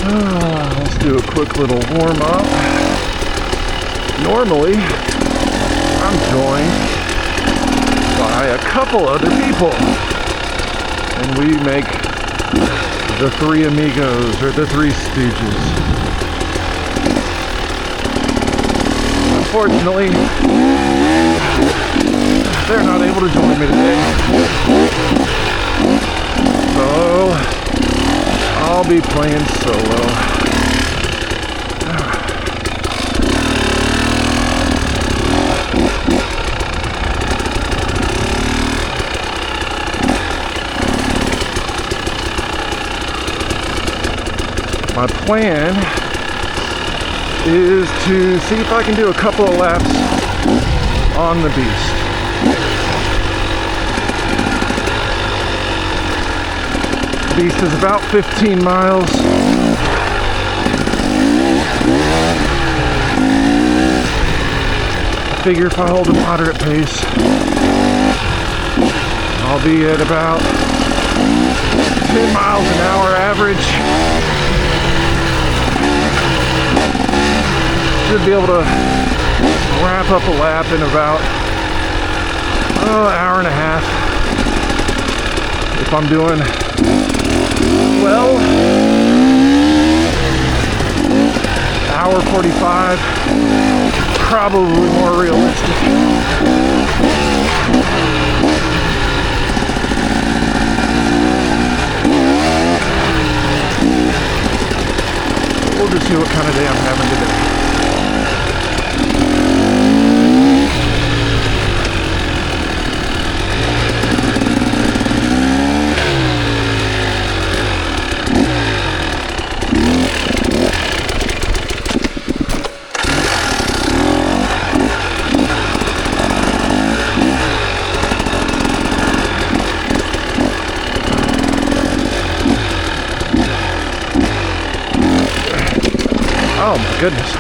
Let's do a quick little warm up. Normally, I'm joined by a couple other people, and we make the Three Amigos, or the Three Stooges. Unfortunately, they're not able to join me today, so I'll be playing solo. My plan is to see if I can do a couple of laps on the beast. The beast is about 15 miles. I figure if I hold a moderate pace, I'll be at about 10 miles an hour average. Should be able to wrap up a lap in about an hour and a half if I'm doing well. Hour 45, probably more realistic. We'll just see what kind of day I'm having today. Oh my goodness.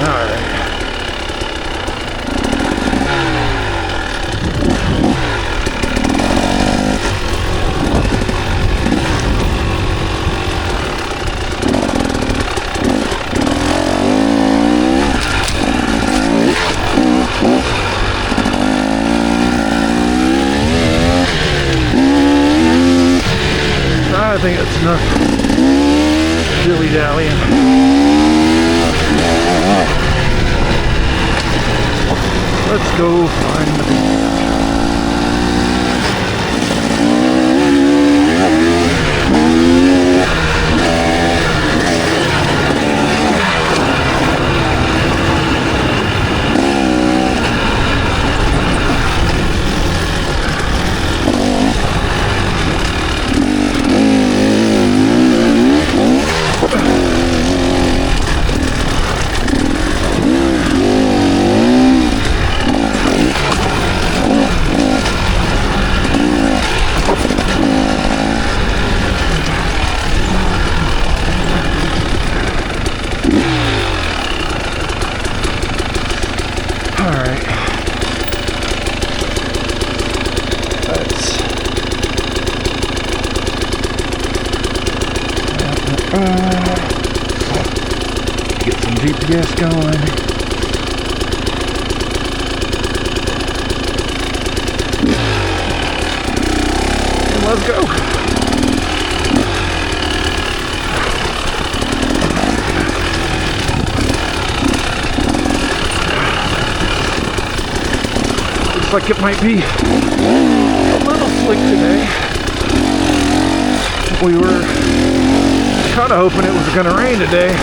All right. I think that's enough dilly-dallying. Let's go find the beast. Get some GPS going. And let's go. Looks like it might be a little slick today. We were kind of hoping it was going to rain today.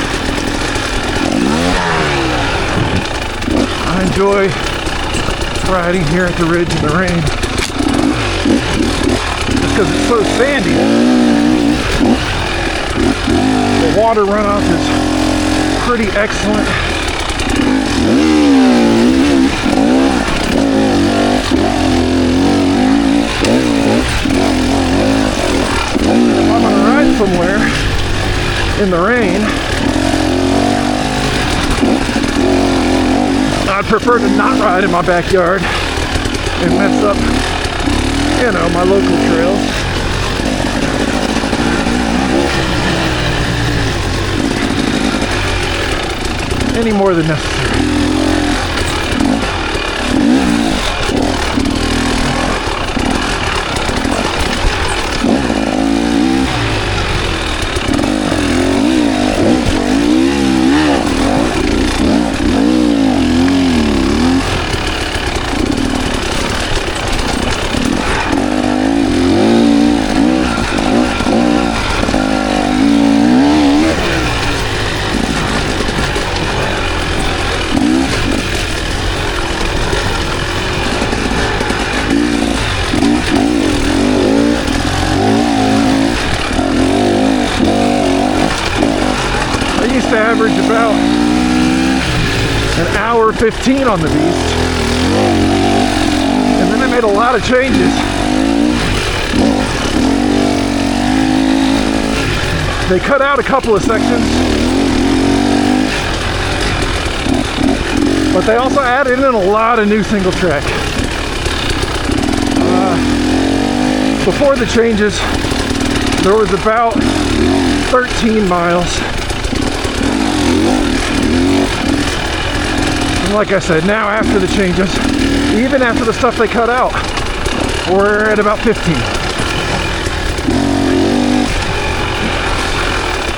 I enjoy riding here at the ridge in the rain just because it's so sandy. The water runoff is pretty excellent. If I'm going to ride somewhere in the rain, I'd prefer to not ride in my backyard and mess up, you know, my local trails. Any more than necessary. Average about an hour 15 on the beast, and then I made a lot of changes. They cut out a couple of sections, but they also added in a lot of new single track. Before the changes, there was about 13 miles. And like I said, now after the changes, even after the stuff they cut out, we're at about 15.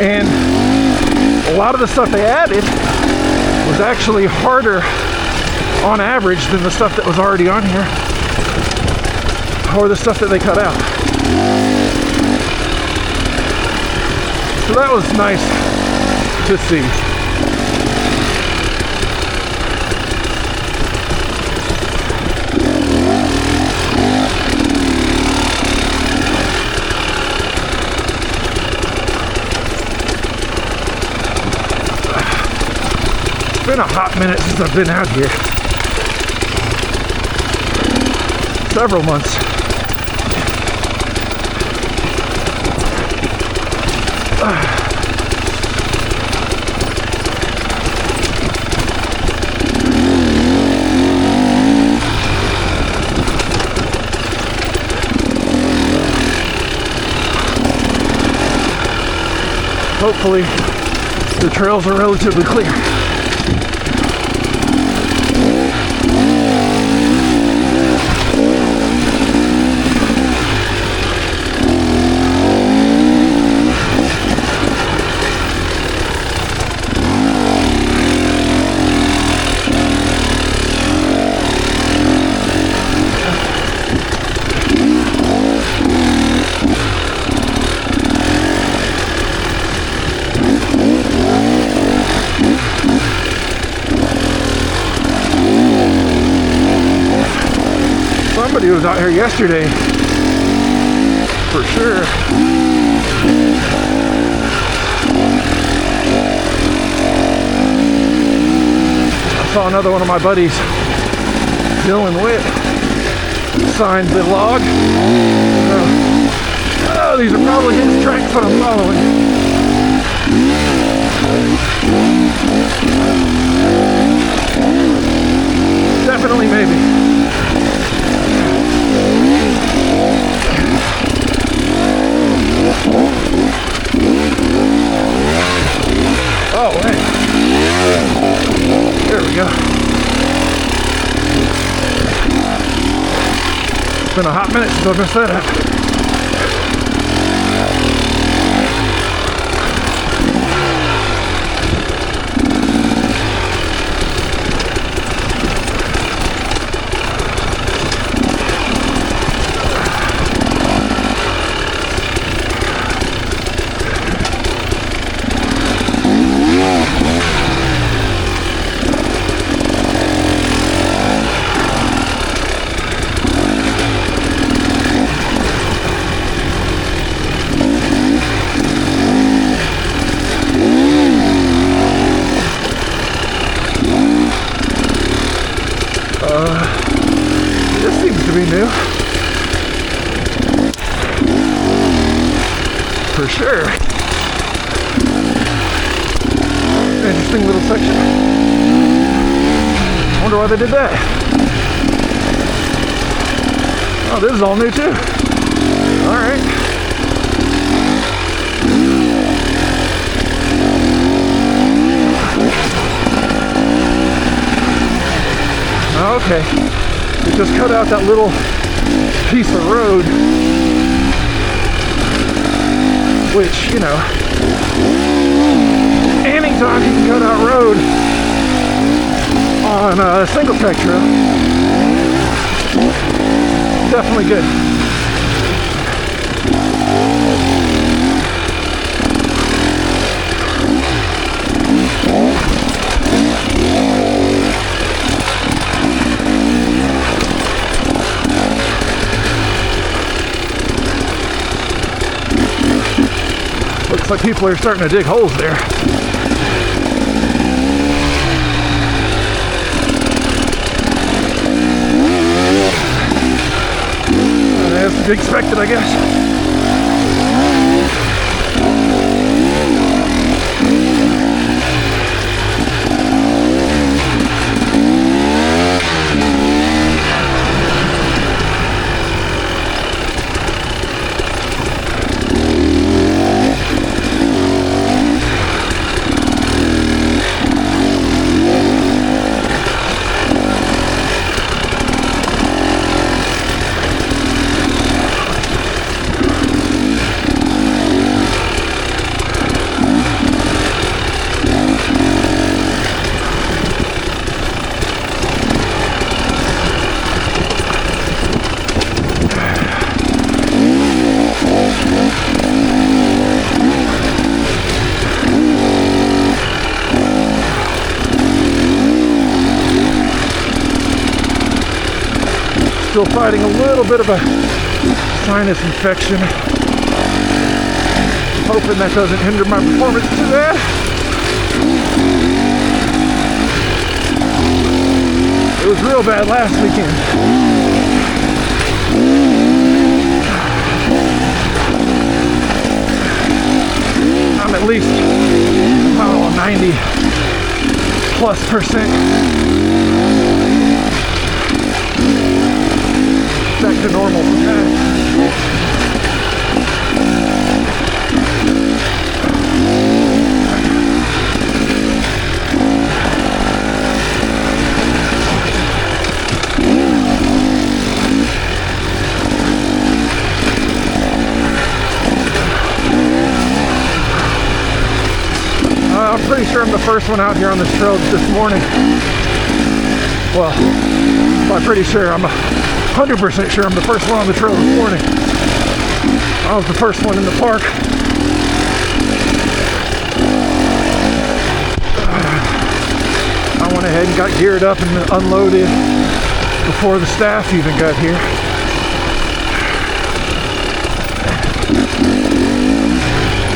And a lot of the stuff they added was actually harder on average than the stuff that was already on here, or the stuff that they cut out. So that was nice to see. It's been a hot minute since I've been out here. Several months. Hopefully, the trails are relatively clear. Somebody was out here yesterday, for sure. I saw another one of my buddies, Dylan Witt, signed the log. Oh, these are probably his tracks that I'm following. Definitely, maybe. Oh, hey. There we go. It's been a hot minute since I've messed that up. This seems to be new. For sure. Interesting little section. Wonder why they did that. Oh, this is all new too. All right. Okay. We just cut out that little piece of road, which, you know, anytime you can cut out road on a single track trail, definitely good. Looks like people are starting to dig holes there. That's to be expected, I guess. Still fighting a little bit of a sinus infection. Hoping that doesn't hinder my performance too bad. It was real bad last weekend. I'm at least, 90+%. Back to normal. I'm pretty sure I'm the first one out here on this trail this morning. Well, I'm pretty sure, I'm 100% sure I'm the first one on the trail this morning. I was the first one in the park. I went ahead and got geared up and unloaded before the staff even got here.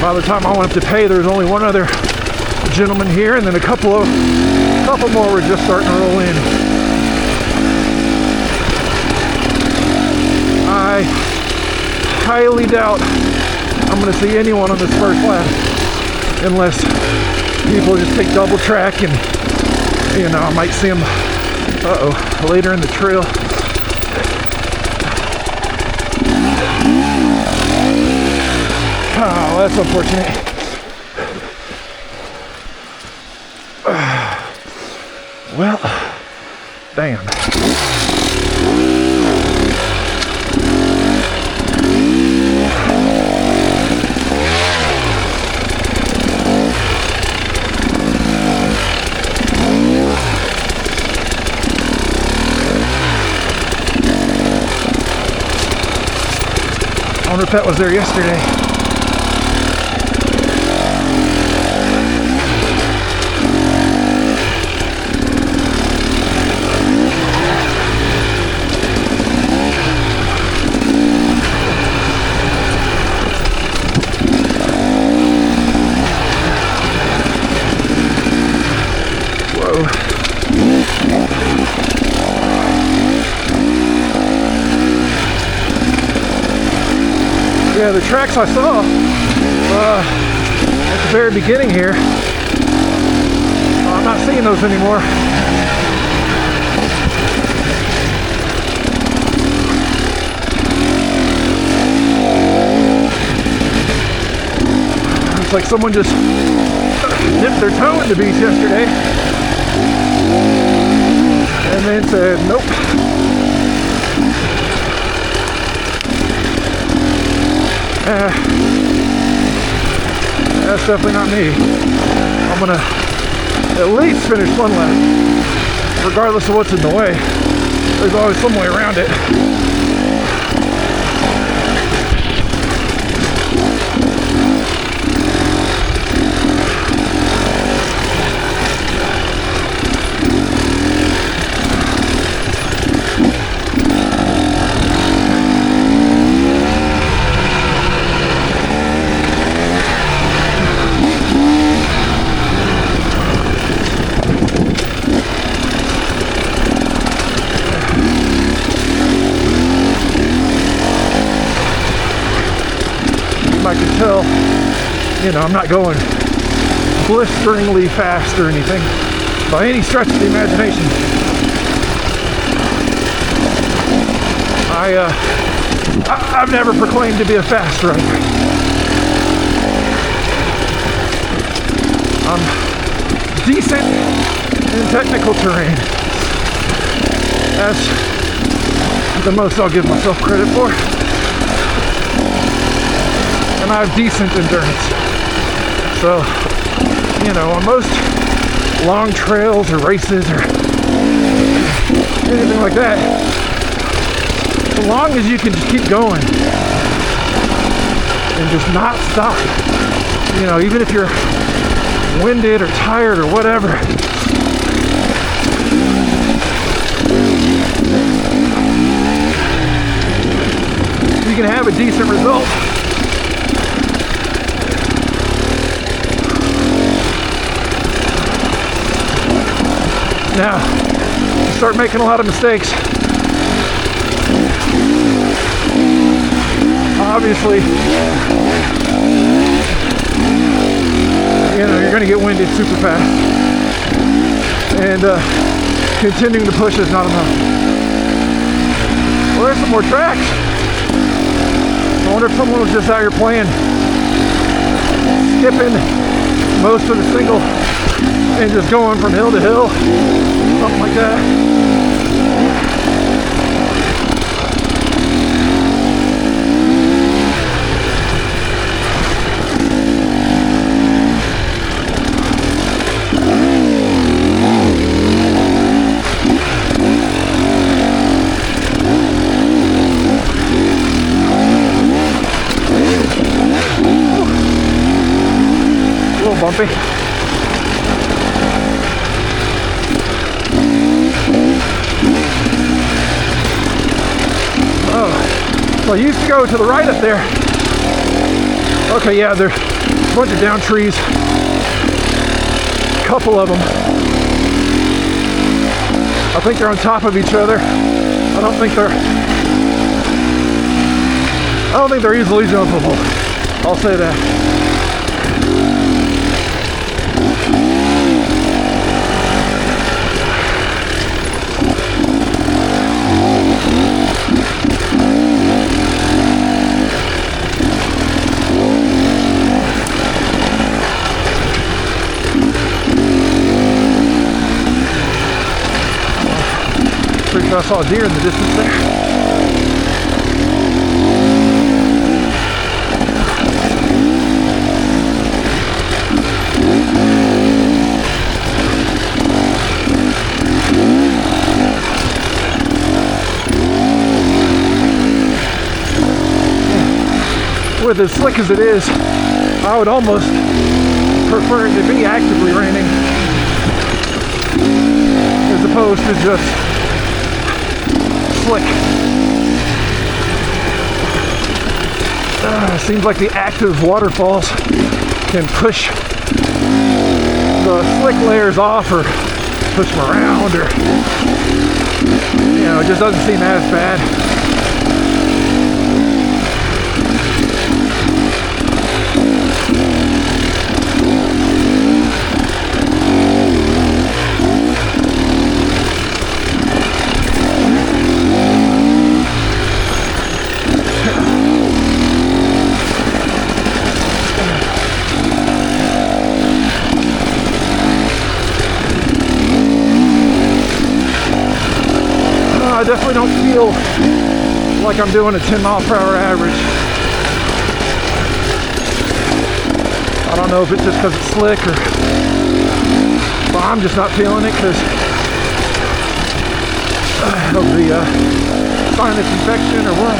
By the time I went up to pay, there was only one other gentleman here, and then a couple more were just starting to roll in. I highly doubt I'm going to see anyone on this first lap unless people just take double track, and you know, I might see them later in the trail. Oh, that's unfortunate. Well, damn. I wonder if that was there yesterday. Yeah, the tracks I saw at the very beginning here, I'm not seeing those anymore. Looks like someone just dipped their toe in the beach yesterday and then said, nope. That's definitely not me. I'm gonna at least finish one lap, regardless of what's in the way. There's always some way around it. I can tell, you know, I'm not going blisteringly fast or anything by any stretch of the imagination. I've never proclaimed to be a fast rider. I'm decent in technical terrain. That's the most I'll give myself credit for. And I have decent endurance. So, you know, on most long trails or races or anything like that, so long as you can just keep going and just not stop, you know, even if you're winded or tired or whatever, you can have a decent result. Now, you start making a lot of mistakes. Obviously, you know, you're going to get winded super fast. And continuing to push is not enough. Well, there's some more tracks. I wonder if someone was just out here playing, skipping most of the single and just going from hill to hill, something like that. A little bumpy. I used to go to the right up there. Okay, yeah, there's a bunch of down trees. A couple of them. I think they're on top of each other. I don't think they're easily jumpable. I'll say that. Pretty sure I saw a deer in the distance there. With as slick as it is, I would almost prefer it to be actively raining as opposed to just slick. Seems like the active waterfalls can push the slick layers off or push them around, or, you know, it just doesn't seem as bad. I definitely don't feel like I'm doing a 10 mile per hour average. I don't know if it's just because it's slick or, but I'm just not feeling it because of the sinus infection or what.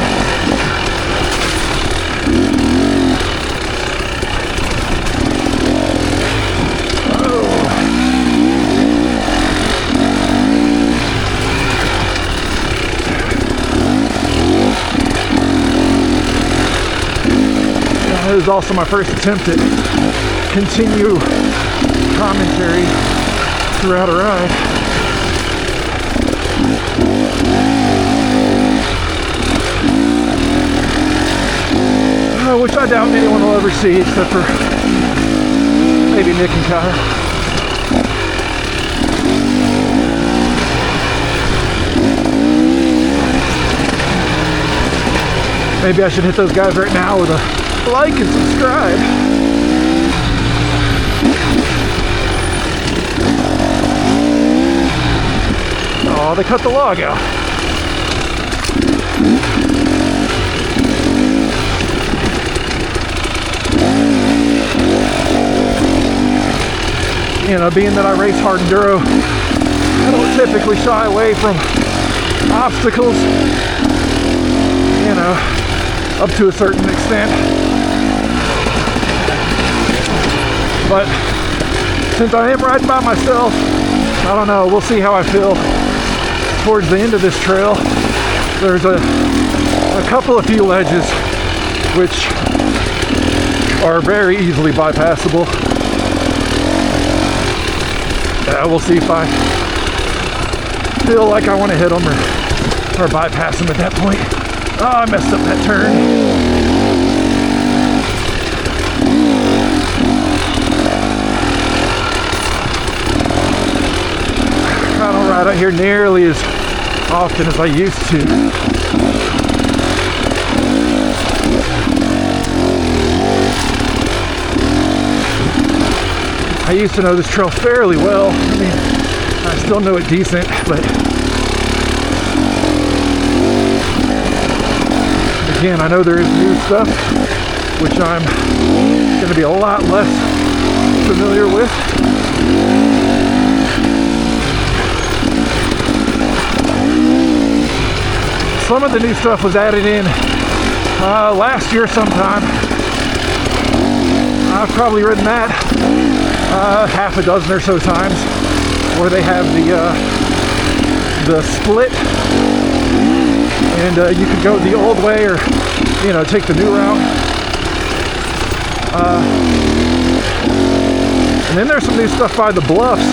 It was also my first attempt at continue commentary throughout a ride. Which I doubt anyone will ever see except for maybe Nick and Kyle. Maybe I should hit those guys right now with a like and subscribe. Oh, they cut the log out. You know, being that I race hard enduro, I don't typically shy away from obstacles, you know, up to a certain extent. But since I am riding by myself, I don't know, we'll see how I feel towards the end of this trail. There's a couple of few ledges which are very easily bypassable. We'll see if I feel like I want to hit them or bypass them at that point. Oh, I messed up that turn. I don't ride out here nearly as often as I used to. I used to know this trail fairly well. I mean, I still know it decent, but again, I know there is new stuff, which I'm going to be a lot less familiar with. Some of the new stuff was added in last year sometime. I've probably ridden that half a dozen or so times, where they have the split, and you could go the old way or, you know, take the new route. And then there's some new stuff by the Bluffs,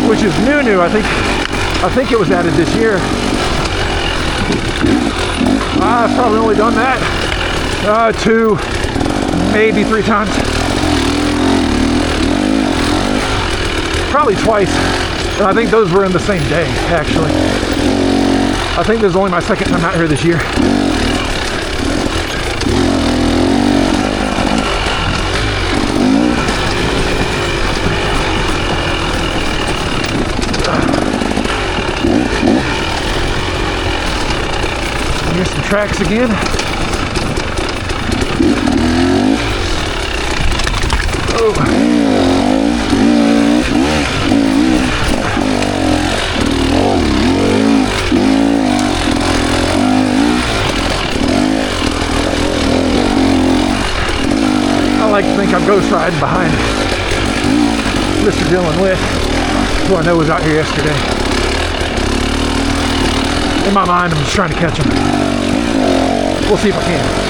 which is new. I think it was added this year. I've probably only done that 2, maybe 3 times. Probably twice. And I think those were in the same day, actually. I think this is only my second time out here this year. Here's some tracks again. Oh. I like to think I'm ghost riding behind Mr. Dylan Witt, who I know was out here yesterday. In my mind, I'm just trying to catch him. We'll see if I can.